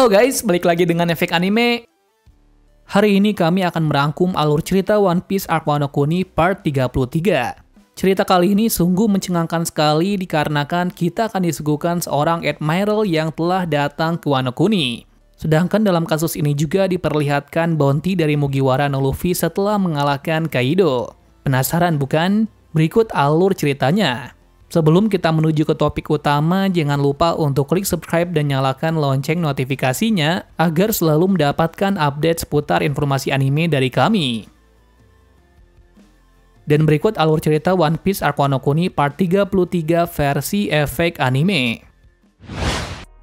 Halo guys, balik lagi dengan Efek Anime. Hari ini kami akan merangkum alur cerita One Piece Arc Wano Kuni part 33. Cerita kali ini sungguh mencengangkan sekali dikarenakan kita akan disuguhkan seorang admiral yang telah datang ke Wano Kuni. Sedangkan dalam kasus ini juga diperlihatkan bounty dari Mugiwara no Luffy setelah mengalahkan Kaido. Penasaran bukan? Berikut alur ceritanya. Sebelum kita menuju ke topik utama, jangan lupa untuk klik subscribe dan nyalakan lonceng notifikasinya agar selalu mendapatkan update seputar informasi anime dari kami. Dan berikut alur cerita One Piece Arc Wano Kuni part 33 versi Efek Anime.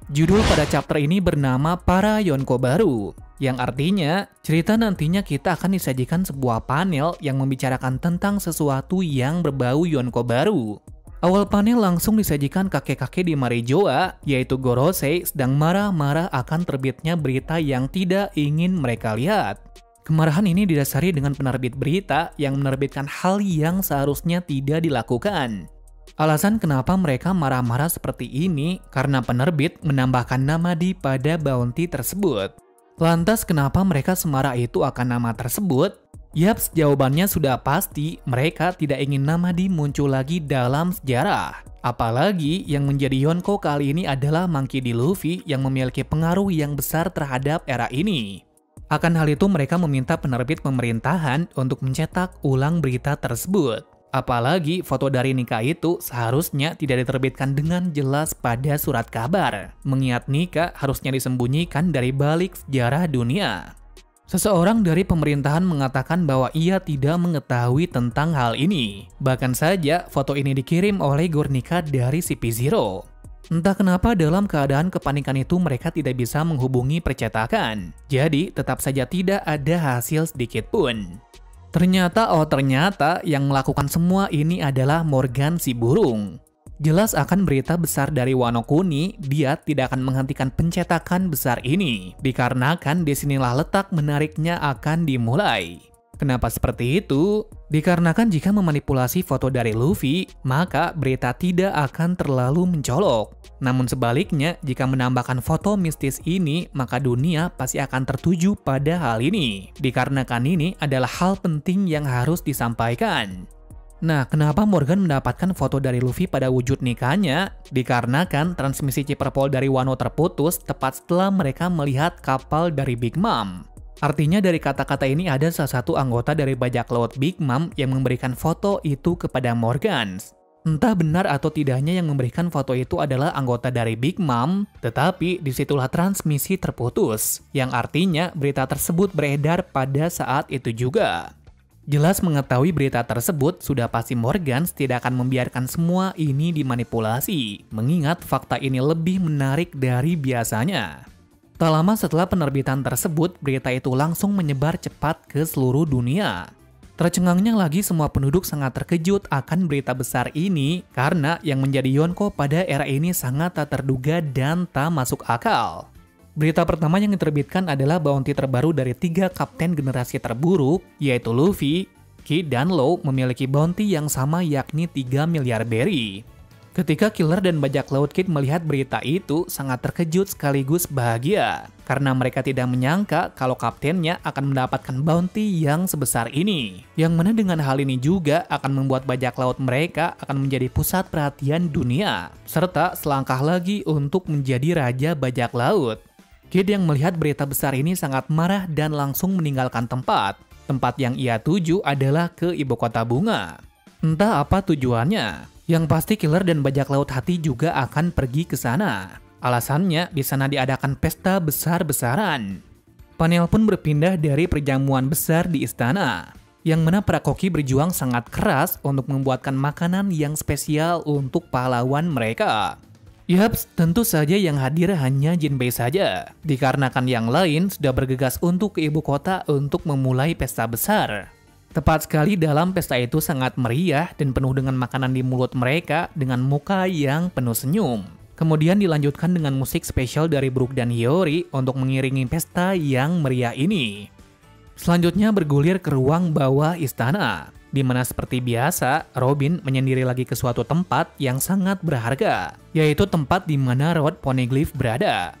Judul pada chapter ini bernama Para Yonko Baru, yang artinya cerita nantinya kita akan disajikan sebuah panel yang membicarakan tentang sesuatu yang berbau Yonko Baru. Awal panel langsung disajikan kakek-kakek di Marijoa, yaitu Gorosei sedang marah-marah akan terbitnya berita yang tidak ingin mereka lihat. Kemarahan ini didasari dengan penerbit berita yang menerbitkan hal yang seharusnya tidak dilakukan. Alasan kenapa mereka marah-marah seperti ini karena penerbit menambahkan nama di pada bounty tersebut. Lantas kenapa mereka semarah itu akan nama tersebut? Yaps, jawabannya sudah pasti, mereka tidak ingin nama di muncul lagi dalam sejarah. Apalagi yang menjadi Yonko kali ini adalah Monkey D. Luffy yang memiliki pengaruh yang besar terhadap era ini. Akan hal itu mereka meminta penerbit pemerintahan untuk mencetak ulang berita tersebut. Apalagi foto dari Nika itu seharusnya tidak diterbitkan dengan jelas pada surat kabar, mengingat Nika harusnya disembunyikan dari balik sejarah dunia. Seseorang dari pemerintahan mengatakan bahwa ia tidak mengetahui tentang hal ini. Bahkan saja foto ini dikirim oleh Gornika dari CP0. Entah kenapa dalam keadaan kepanikan itu mereka tidak bisa menghubungi percetakan. Jadi tetap saja tidak ada hasil sedikit pun. Ternyata yang melakukan semua ini adalah Morgan si burung. Jelas akan berita besar dari Wano Kuni, dia tidak akan menghentikan pencetakan besar ini, dikarenakan disinilah letak menariknya akan dimulai. Kenapa seperti itu? Dikarenakan jika memanipulasi foto dari Luffy, maka berita tidak akan terlalu mencolok. Namun sebaliknya, jika menambahkan foto mistis ini, maka dunia pasti akan tertuju pada hal ini. Dikarenakan ini adalah hal penting yang harus disampaikan. Nah, kenapa Morgan mendapatkan foto dari Luffy pada wujud nikahnya? Dikarenakan transmisi Chipperpol dari Wano terputus tepat setelah mereka melihat kapal dari Big Mom. Artinya dari kata-kata ini ada salah satu anggota dari bajak laut Big Mom yang memberikan foto itu kepada Morgan. Entah benar atau tidaknya yang memberikan foto itu adalah anggota dari Big Mom, tetapi disitulah transmisi terputus, yang artinya berita tersebut beredar pada saat itu juga. Jelas mengetahui berita tersebut, sudah pasti Morgan tidak akan membiarkan semua ini dimanipulasi, mengingat fakta ini lebih menarik dari biasanya. Tak lama setelah penerbitan tersebut, berita itu langsung menyebar cepat ke seluruh dunia. Tercengangnya lagi semua penduduk sangat terkejut akan berita besar ini, karena yang menjadi Yonko pada era ini sangat tak terduga dan tak masuk akal. Berita pertama yang diterbitkan adalah bounty terbaru dari 3 kapten generasi terburuk, yaitu Luffy, Kid, dan Law memiliki bounty yang sama yakni 3 miliar berry. Ketika Killer dan bajak laut Kid melihat berita itu, sangat terkejut sekaligus bahagia, karena mereka tidak menyangka kalau kaptennya akan mendapatkan bounty yang sebesar ini. Yang mana dengan hal ini juga akan membuat bajak laut mereka akan menjadi pusat perhatian dunia, serta selangkah lagi untuk menjadi raja bajak laut. Kid yang melihat berita besar ini sangat marah dan langsung meninggalkan tempat. Tempat yang ia tuju adalah ke ibu kota bunga. Entah apa tujuannya. Yang pasti Killer dan bajak laut hati juga akan pergi ke sana. Alasannya di sana diadakan pesta besar-besaran. Panel pun berpindah dari perjamuan besar di istana, yang mana para koki berjuang sangat keras untuk membuatkan makanan yang spesial untuk pahlawan mereka. Yaps, tentu saja yang hadir hanya Jinbei saja, dikarenakan yang lain sudah bergegas untuk ke ibu kota untuk memulai pesta besar. Tepat sekali dalam pesta itu sangat meriah dan penuh dengan makanan di mulut mereka dengan muka yang penuh senyum. Kemudian dilanjutkan dengan musik spesial dari Brook dan Hiyori untuk mengiringi pesta yang meriah ini. Selanjutnya bergulir ke ruang bawah istana, di mana seperti biasa, Robin menyendiri lagi ke suatu tempat yang sangat berharga, yaitu tempat di mana Rod Poneglyph berada.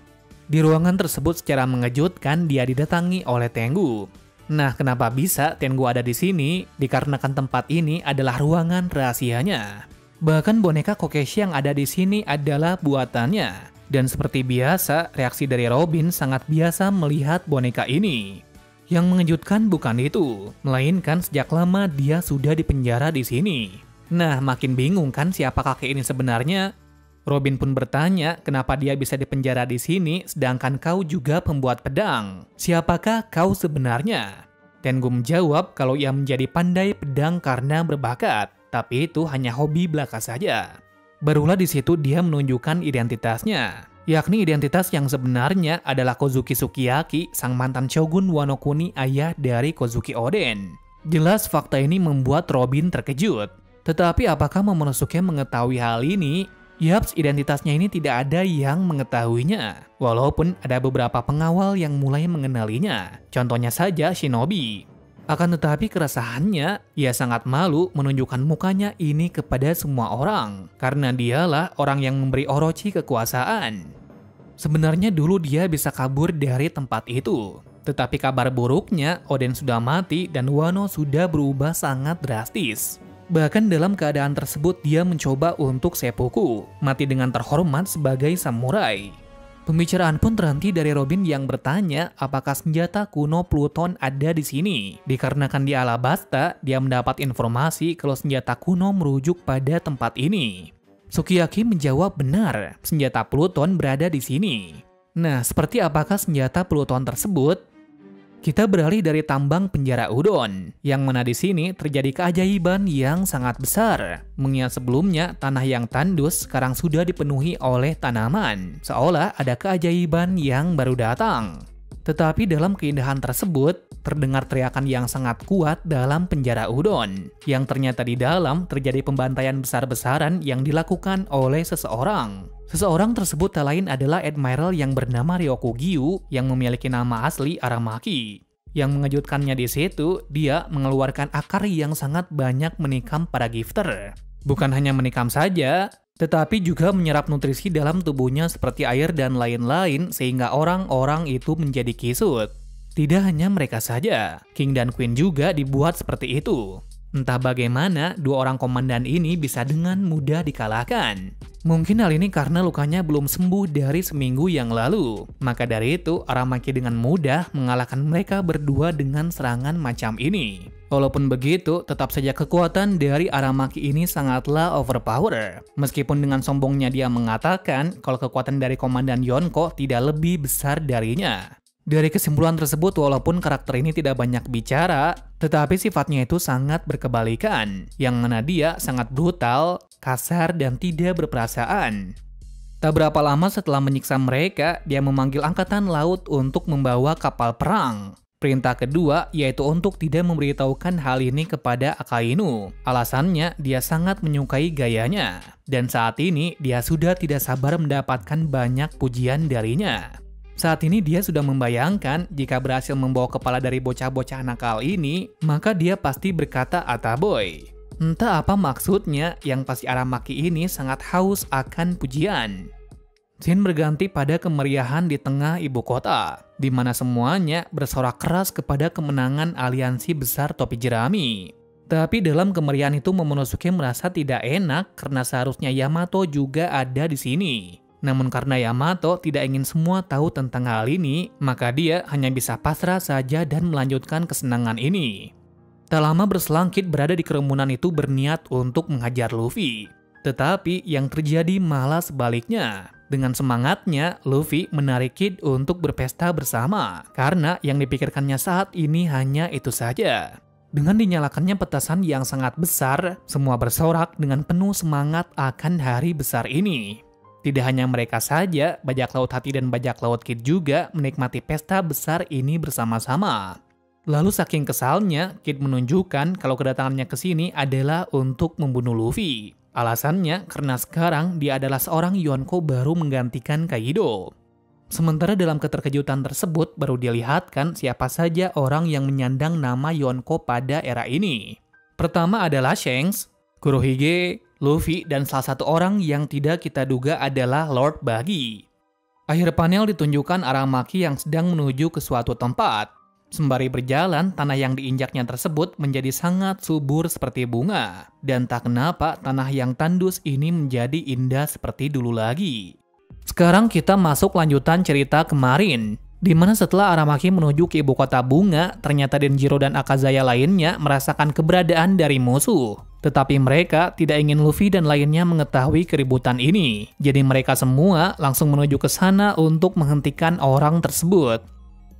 Di ruangan tersebut secara mengejutkan dia didatangi oleh Tengu. Nah, kenapa bisa Tengu ada di sini? Dikarenakan tempat ini adalah ruangan rahasianya. Bahkan boneka Kokeshi yang ada di sini adalah buatannya. Dan seperti biasa, reaksi dari Robin sangat biasa melihat boneka ini. Yang mengejutkan bukan itu, melainkan sejak lama dia sudah dipenjara di sini. Nah, makin bingung kan siapa kakek ini sebenarnya? Robin pun bertanya kenapa dia bisa dipenjara di sini sedangkan kau juga pembuat pedang. Siapakah kau sebenarnya? Tengu menjawab kalau ia menjadi pandai pedang karena berbakat, tapi itu hanya hobi belaka saja. Barulah di situ dia menunjukkan identitasnya, yakni identitas yang sebenarnya adalah Kozuki Sukiyaki, sang mantan shogun Wano Kuni, ayah dari Kozuki Oden. Jelas fakta ini membuat Robin terkejut. Tetapi apakah Momonosuke mengetahui hal ini? Yaps, identitasnya ini tidak ada yang mengetahuinya. Walaupun ada beberapa pengawal yang mulai mengenalinya. Contohnya saja Shinobi. Akan tetapi keresahannya, ia sangat malu menunjukkan mukanya ini kepada semua orang. Karena dialah orang yang memberi Orochi kekuasaan. Sebenarnya dulu dia bisa kabur dari tempat itu. Tetapi kabar buruknya, Oden sudah mati dan Wano sudah berubah sangat drastis. Bahkan dalam keadaan tersebut dia mencoba untuk seppuku, mati dengan terhormat sebagai samurai. Pembicaraan pun terhenti dari Robin yang bertanya apakah senjata kuno Pluton ada di sini. Dikarenakan di Alabasta, dia mendapat informasi kalau senjata kuno merujuk pada tempat ini. Sukiyaki menjawab benar, senjata Pluton berada di sini. Nah, seperti apakah senjata Pluton tersebut? Kita beralih dari tambang penjara udon, yang mana di sini terjadi keajaiban yang sangat besar. Mengingat sebelumnya tanah yang tandus sekarang sudah dipenuhi oleh tanaman, seolah ada keajaiban yang baru datang. Tetapi dalam keindahan tersebut, terdengar teriakan yang sangat kuat dalam penjara udon, yang ternyata di dalam terjadi pembantaian besar-besaran yang dilakukan oleh seseorang. Seseorang tersebut tak lain adalah Admiral yang bernama Ryoku Gyu yang memiliki nama asli Aramaki. Yang mengejutkannya di situ, dia mengeluarkan akar yang sangat banyak menikam para gifter. Bukan hanya menikam saja, tetapi juga menyerap nutrisi dalam tubuhnya seperti air dan lain-lain sehingga orang-orang itu menjadi kisut. Tidak hanya mereka saja, King dan Queen juga dibuat seperti itu. Entah bagaimana dua orang komandan ini bisa dengan mudah dikalahkan. Mungkin hal ini karena lukanya belum sembuh dari seminggu yang lalu. Maka dari itu, Aramaki dengan mudah mengalahkan mereka berdua dengan serangan macam ini. Walaupun begitu, tetap saja kekuatan dari Aramaki ini sangatlah overpower. Meskipun dengan sombongnya dia mengatakan kalau kekuatan dari Komandan Yonko tidak lebih besar darinya. Dari kesimpulan tersebut, walaupun karakter ini tidak banyak bicara, tetapi sifatnya itu sangat berkebalikan, yang mana dia sangat brutal, kasar, dan tidak berperasaan. Tak berapa lama setelah menyiksa mereka, dia memanggil angkatan laut untuk membawa kapal perang. Perintah kedua yaitu untuk tidak memberitahukan hal ini kepada Akainu. Alasannya, dia sangat menyukai gayanya, dan saat ini dia sudah tidak sabar mendapatkan banyak pujian darinya. Saat ini dia sudah membayangkan jika berhasil membawa kepala dari bocah-bocah nakal ini, maka dia pasti berkata Ataboy. Entah apa maksudnya, yang pasti Aramaki ini sangat haus akan pujian. Scene berganti pada kemeriahan di tengah ibu kota, di mana semuanya bersorak keras kepada kemenangan aliansi besar topi jerami. Tapi dalam kemeriahan itu Momonosuke merasa tidak enak karena seharusnya Yamato juga ada di sini. Namun karena Yamato tidak ingin semua tahu tentang hal ini, maka dia hanya bisa pasrah saja dan melanjutkan kesenangan ini. Tak lama berselang Kid berada di kerumunan itu berniat untuk menghajar Luffy. Tetapi yang terjadi malah sebaliknya. Dengan semangatnya, Luffy menarik Kid untuk berpesta bersama. Karena yang dipikirkannya saat ini hanya itu saja. Dengan dinyalakannya petasan yang sangat besar, semua bersorak dengan penuh semangat akan hari besar ini. Tidak hanya mereka saja, bajak laut Hati dan bajak laut Kid juga menikmati pesta besar ini bersama-sama. Lalu saking kesalnya, Kid menunjukkan kalau kedatangannya ke sini adalah untuk membunuh Luffy. Alasannya karena sekarang dia adalah seorang Yonko baru menggantikan Kaido. Sementara dalam keterkejutan tersebut baru dilihatkan siapa saja orang yang menyandang nama Yonko pada era ini. Pertama adalah Shanks, Kurohige, Luffy, dan salah satu orang yang tidak kita duga adalah Lord Buggy. Akhir panel ditunjukkan Aramaki yang sedang menuju ke suatu tempat. Sembari berjalan, tanah yang diinjaknya tersebut menjadi sangat subur seperti bunga. Dan tak kenapa tanah yang tandus ini menjadi indah seperti dulu lagi. Sekarang kita masuk lanjutan cerita kemarin, di mana setelah Aramaki menuju ke ibu kota bunga, ternyata Denjiro dan Akazaya lainnya merasakan keberadaan dari musuh. Tetapi mereka tidak ingin Luffy dan lainnya mengetahui keributan ini. Jadi mereka semua langsung menuju ke sana untuk menghentikan orang tersebut.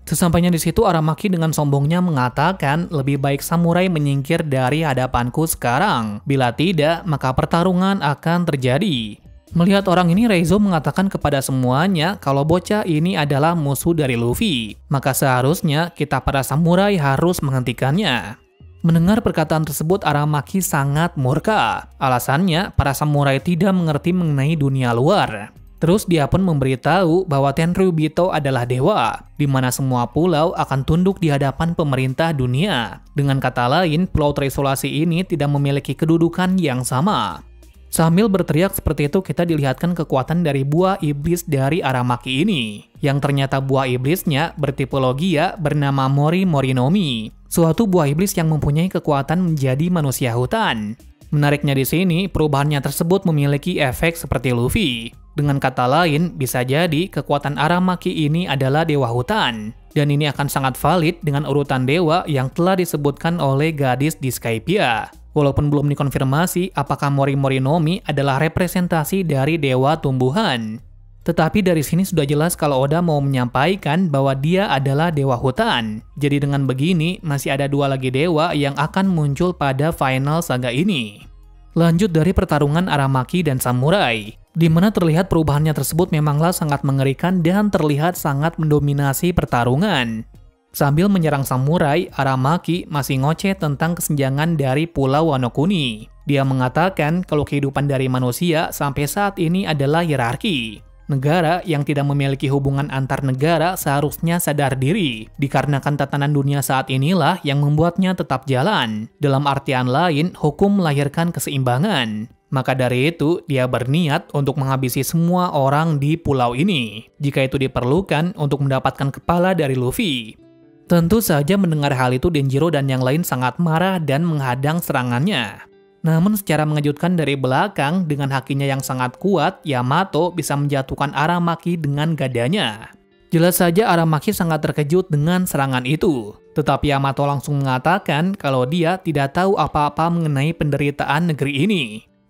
Sesampainya di situ, Aramaki dengan sombongnya mengatakan lebih baik samurai menyingkir dari hadapanku sekarang. Bila tidak, maka pertarungan akan terjadi. Melihat orang ini, Reizo mengatakan kepada semuanya kalau bocah ini adalah musuh dari Luffy. Maka seharusnya kita para samurai harus menghentikannya. Mendengar perkataan tersebut, Aramaki sangat murka. Alasannya, para samurai tidak mengerti mengenai dunia luar. Terus dia pun memberitahu bahwa Tenryubito adalah dewa, di mana semua pulau akan tunduk di hadapan pemerintah dunia. Dengan kata lain, pulau terisolasi ini tidak memiliki kedudukan yang sama. Sambil berteriak seperti itu, kita dilihatkan kekuatan dari buah iblis dari Aramaki ini. Yang ternyata buah iblisnya bertipe Logia bernama Mori Morinomi. Suatu buah iblis yang mempunyai kekuatan menjadi manusia hutan. Menariknya di sini, perubahannya tersebut memiliki efek seperti Luffy. Dengan kata lain, bisa jadi kekuatan Aramaki ini adalah dewa hutan. Dan ini akan sangat valid dengan urutan dewa yang telah disebutkan oleh gadis di Skypiea. Walaupun belum dikonfirmasi apakah Mori Morinomi adalah representasi dari dewa tumbuhan. Tetapi dari sini sudah jelas kalau Oda mau menyampaikan bahwa dia adalah dewa hutan. Jadi dengan begini, masih ada dua lagi dewa yang akan muncul pada final saga ini. Lanjut dari pertarungan Aramaki dan samurai, di mana terlihat perubahannya tersebut memanglah sangat mengerikan dan terlihat sangat mendominasi pertarungan. Sambil menyerang samurai, Aramaki masih ngoceh tentang kesenjangan dari Pulau Wano Kuni. Dia mengatakan kalau kehidupan dari manusia sampai saat ini adalah hierarki. Negara yang tidak memiliki hubungan antar negara seharusnya sadar diri, dikarenakan tatanan dunia saat inilah yang membuatnya tetap jalan. Dalam artian lain, hukum melahirkan keseimbangan. Maka dari itu, dia berniat untuk menghabisi semua orang di pulau ini, jika itu diperlukan untuk mendapatkan kepala dari Luffy. Tentu saja mendengar hal itu, Denjiro dan yang lain sangat marah dan menghadang serangannya. Namun secara mengejutkan dari belakang, dengan hakinya yang sangat kuat, Yamato bisa menjatuhkan Aramaki dengan gadanya. Jelas saja Aramaki sangat terkejut dengan serangan itu. Tetapi Yamato langsung mengatakan kalau dia tidak tahu apa-apa mengenai penderitaan negeri ini.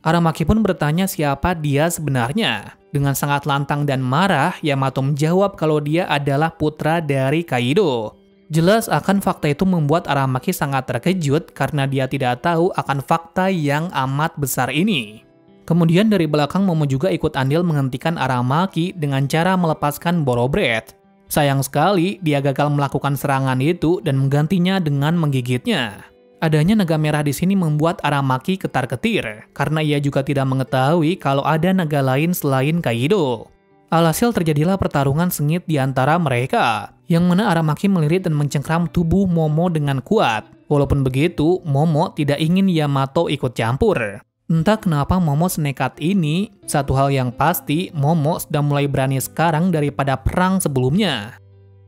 Aramaki pun bertanya siapa dia sebenarnya. Dengan sangat lantang dan marah, Yamato menjawab kalau dia adalah putra dari Kaido. Jelas akan fakta itu membuat Aramaki sangat terkejut karena dia tidak tahu akan fakta yang amat besar ini. Kemudian dari belakang Momo juga ikut andil menghentikan Aramaki dengan cara melepaskan Boro Bread. Sayang sekali dia gagal melakukan serangan itu dan menggantinya dengan menggigitnya. Adanya naga merah di sini membuat Aramaki ketar-ketir karena ia juga tidak mengetahui kalau ada naga lain selain Kaido. Alhasil terjadilah pertarungan sengit di antara mereka, yang mana Aramaki melirit dan mencengkram tubuh Momo dengan kuat. Walaupun begitu, Momo tidak ingin Yamato ikut campur. Entah kenapa Momo senekat ini, satu hal yang pasti, Momo sudah mulai berani sekarang daripada perang sebelumnya.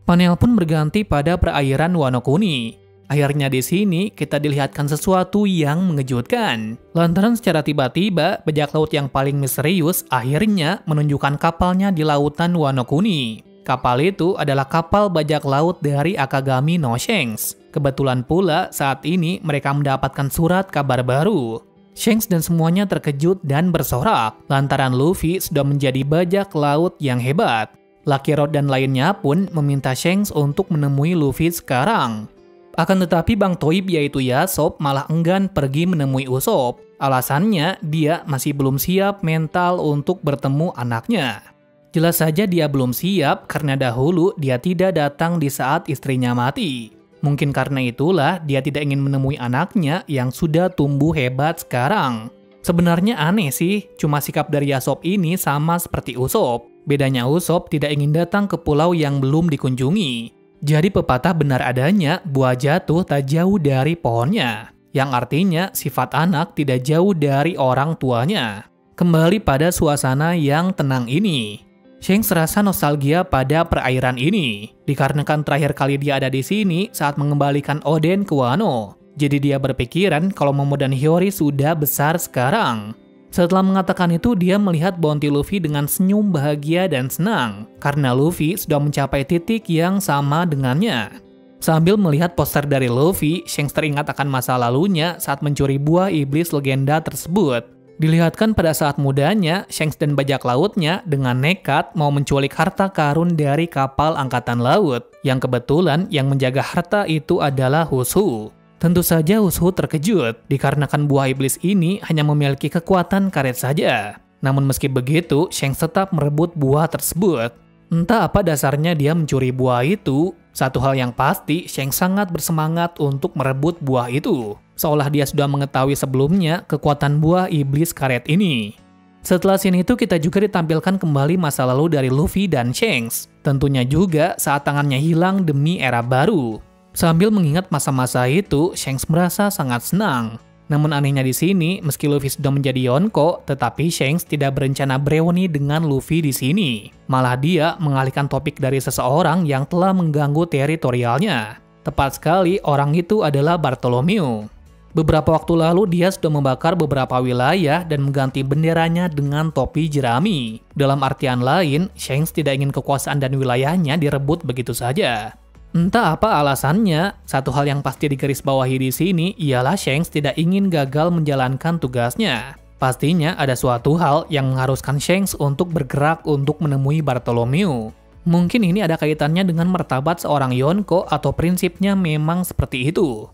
Panel pun berganti pada perairan Wano Kuni. Akhirnya di sini kita dilihatkan sesuatu yang mengejutkan. Lantaran secara tiba-tiba, bajak laut yang paling misterius akhirnya menunjukkan kapalnya di lautan Wano Kuni. Kapal itu adalah kapal bajak laut dari Akagami no Shanks. Kebetulan pula saat ini mereka mendapatkan surat kabar baru. Shanks dan semuanya terkejut dan bersorak lantaran Luffy sudah menjadi bajak laut yang hebat. Lucky Rod dan lainnya pun meminta Shanks untuk menemui Luffy sekarang. Akan tetapi Bang Toib yaitu Yasop malah enggan pergi menemui Usopp. Alasannya dia masih belum siap mental untuk bertemu anaknya. Jelas saja dia belum siap karena dahulu dia tidak datang di saat istrinya mati. Mungkin karena itulah dia tidak ingin menemui anaknya yang sudah tumbuh hebat sekarang. Sebenarnya aneh sih, cuma sikap dari Yasop ini sama seperti Usopp. Bedanya Usopp tidak ingin datang ke pulau yang belum dikunjungi. Jadi pepatah benar adanya, buah jatuh tak jauh dari pohonnya. Yang artinya sifat anak tidak jauh dari orang tuanya. Kembali pada suasana yang tenang ini. Shanks serasa nostalgia pada perairan ini, dikarenakan terakhir kali dia ada di sini saat mengembalikan Oden ke Wano. Jadi dia berpikiran kalau Momo dan Hiyori sudah besar sekarang. Setelah mengatakan itu, dia melihat bounty Luffy dengan senyum bahagia dan senang, karena Luffy sudah mencapai titik yang sama dengannya. Sambil melihat poster dari Luffy, Shanks teringat akan masa lalunya saat mencuri buah iblis legenda tersebut. Dilihatkan pada saat mudanya, Shanks dan bajak lautnya dengan nekat mau menculik harta karun dari kapal angkatan laut, yang kebetulan yang menjaga harta itu adalah Usopp. Tentu saja Usopp terkejut, dikarenakan buah iblis ini hanya memiliki kekuatan karet saja. Namun meski begitu, Shanks tetap merebut buah tersebut. Entah apa dasarnya dia mencuri buah itu, satu hal yang pasti, Shanks sangat bersemangat untuk merebut buah itu. Seolah dia sudah mengetahui sebelumnya kekuatan buah iblis karet ini. Setelah scene itu kita juga ditampilkan kembali masa lalu dari Luffy dan Shanks. Tentunya juga saat tangannya hilang demi era baru. Sambil mengingat masa-masa itu, Shanks merasa sangat senang. Namun anehnya di sini, meski Luffy sudah menjadi Yonko, tetapi Shanks tidak berencana bereuni dengan Luffy di sini. Malah dia mengalihkan topik dari seseorang yang telah mengganggu teritorialnya. Tepat sekali, orang itu adalah Bartholomew. Beberapa waktu lalu dia sudah membakar beberapa wilayah dan mengganti benderanya dengan topi jerami. Dalam artian lain, Shanks tidak ingin kekuasaan dan wilayahnya direbut begitu saja. Entah apa alasannya, satu hal yang pasti digarisbawahi di sini ialah Shanks tidak ingin gagal menjalankan tugasnya. Pastinya ada suatu hal yang mengharuskan Shanks untuk bergerak untuk menemui Bartholomew. Mungkin ini ada kaitannya dengan martabat seorang Yonko atau prinsipnya memang seperti itu.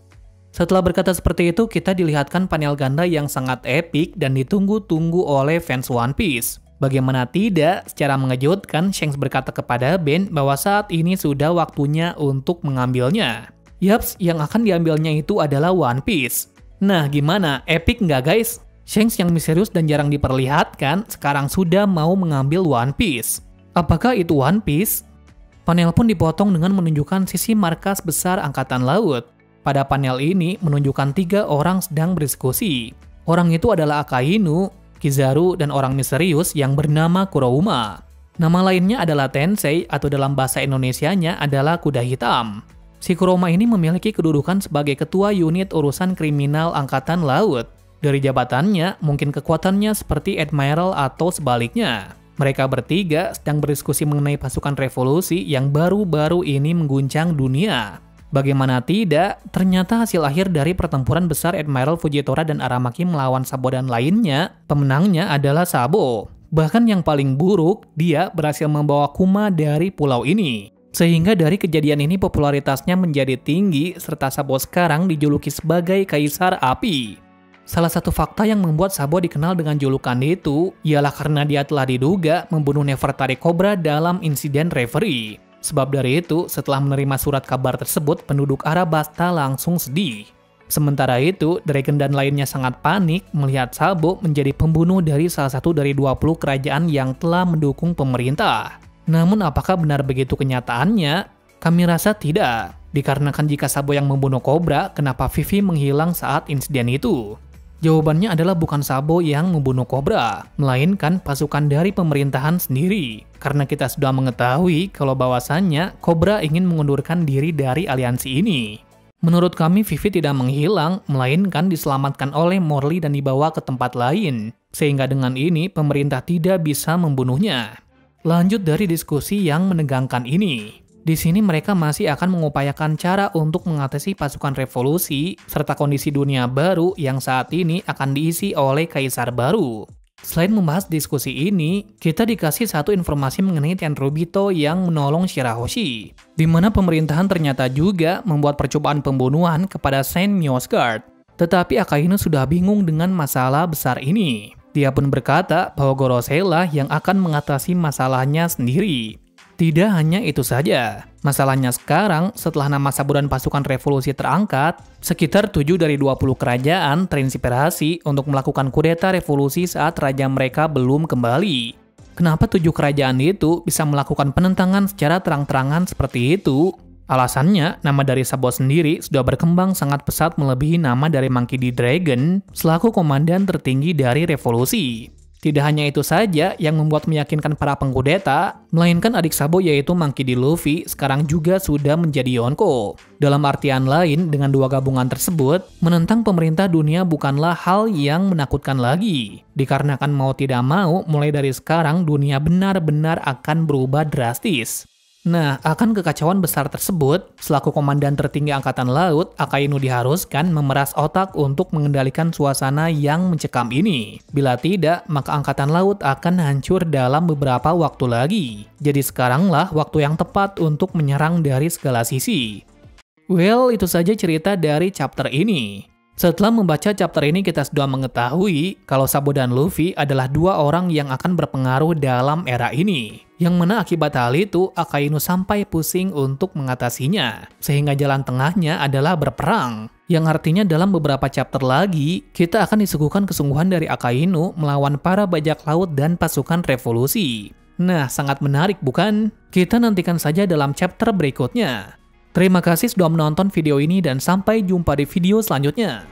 Setelah berkata seperti itu, kita dilihatkan panel ganda yang sangat epik dan ditunggu-tunggu oleh fans One Piece. Bagaimana tidak, secara mengejutkan Shanks berkata kepada Ben bahwa saat ini sudah waktunya untuk mengambilnya. Yaps, yang akan diambilnya itu adalah One Piece. Nah, gimana? Epic nggak guys? Shanks yang misterius dan jarang diperlihatkan sekarang sudah mau mengambil One Piece. Apakah itu One Piece? Panel pun dipotong dengan menunjukkan sisi markas besar Angkatan Laut. Pada panel ini menunjukkan 3 orang sedang berdiskusi. Orang itu adalah Akainu, Kizaru, dan orang misterius yang bernama Kurouma. Nama lainnya adalah Tensei atau dalam bahasa Indonesianya adalah kuda hitam. Si Kurouma ini memiliki kedudukan sebagai ketua unit urusan kriminal Angkatan Laut. Dari jabatannya, mungkin kekuatannya seperti Admiral atau sebaliknya. Mereka bertiga sedang berdiskusi mengenai pasukan revolusi yang baru-baru ini mengguncang dunia. Bagaimana tidak, ternyata hasil akhir dari pertempuran besar Admiral Fujitora dan Aramaki melawan Sabo dan lainnya, pemenangnya adalah Sabo. Bahkan yang paling buruk, dia berhasil membawa Kuma dari pulau ini. Sehingga dari kejadian ini popularitasnya menjadi tinggi, serta Sabo sekarang dijuluki sebagai Kaisar Api. Salah satu fakta yang membuat Sabo dikenal dengan julukan itu, ialah karena dia telah diduga membunuh Nefertari Cobra dalam insiden Reverie. Sebab dari itu, setelah menerima surat kabar tersebut, penduduk Arabasta langsung sedih. Sementara itu, Dragon dan lainnya sangat panik melihat Sabo menjadi pembunuh dari salah satu dari 20 kerajaan yang telah mendukung pemerintah. Namun apakah benar begitu kenyataannya? Kami rasa tidak, dikarenakan jika Sabo yang membunuh Cobra, kenapa Vivi menghilang saat insiden itu? Jawabannya adalah bukan Sabo yang membunuh Cobra, melainkan pasukan dari pemerintahan sendiri. Karena kita sudah mengetahui kalau bahwasannya Cobra ingin mengundurkan diri dari aliansi ini. Menurut kami, Vivi tidak menghilang, melainkan diselamatkan oleh Morley dan dibawa ke tempat lain. Sehingga dengan ini, pemerintah tidak bisa membunuhnya. Lanjut dari diskusi yang menegangkan ini. Di sini mereka masih akan mengupayakan cara untuk mengatasi pasukan revolusi serta kondisi dunia baru yang saat ini akan diisi oleh kaisar baru. Selain membahas diskusi ini, kita dikasih satu informasi mengenai Tenryubito yang menolong Shirahoshi, di mana pemerintahan ternyata juga membuat percobaan pembunuhan kepada Saint Nyousguard. Tetapi Akainu sudah bingung dengan masalah besar ini. Dia pun berkata bahwa Gorosei lah yang akan mengatasi masalahnya sendiri. Tidak hanya itu saja, masalahnya sekarang setelah nama Sabo dan pasukan revolusi terangkat, sekitar 7 dari 20 kerajaan terinspirasi untuk melakukan kudeta revolusi saat raja mereka belum kembali. Kenapa 7 kerajaan itu bisa melakukan penentangan secara terang-terangan seperti itu? Alasannya, nama dari Sabo sendiri sudah berkembang sangat pesat melebihi nama dari Monkey D. Dragon selaku komandan tertinggi dari revolusi. Tidak hanya itu saja yang membuat meyakinkan para pengkudeta, melainkan adik Sabo yaitu Monkey D. Luffy sekarang juga sudah menjadi Yonko. Dalam artian lain, dengan dua gabungan tersebut, menentang pemerintah dunia bukanlah hal yang menakutkan lagi. Dikarenakan mau tidak mau, mulai dari sekarang dunia benar-benar akan berubah drastis. Nah, akan kekacauan besar tersebut, selaku komandan tertinggi Angkatan Laut, Akainu diharuskan memeras otak untuk mengendalikan suasana yang mencekam ini. Bila tidak, maka Angkatan Laut akan hancur dalam beberapa waktu lagi. Jadi sekaranglah waktu yang tepat untuk menyerang dari segala sisi. Well, itu saja cerita dari chapter ini. Setelah membaca chapter ini, kita sudah mengetahui kalau Sabo dan Luffy adalah dua orang yang akan berpengaruh dalam era ini. Yang mana akibat hal itu, Akainu sampai pusing untuk mengatasinya. Sehingga jalan tengahnya adalah berperang. Yang artinya dalam beberapa chapter lagi, kita akan disuguhkan kesungguhan dari Akainu melawan para bajak laut dan pasukan revolusi. Nah, sangat menarik bukan? Kita nantikan saja dalam chapter berikutnya. Terima kasih sudah menonton video ini dan sampai jumpa di video selanjutnya.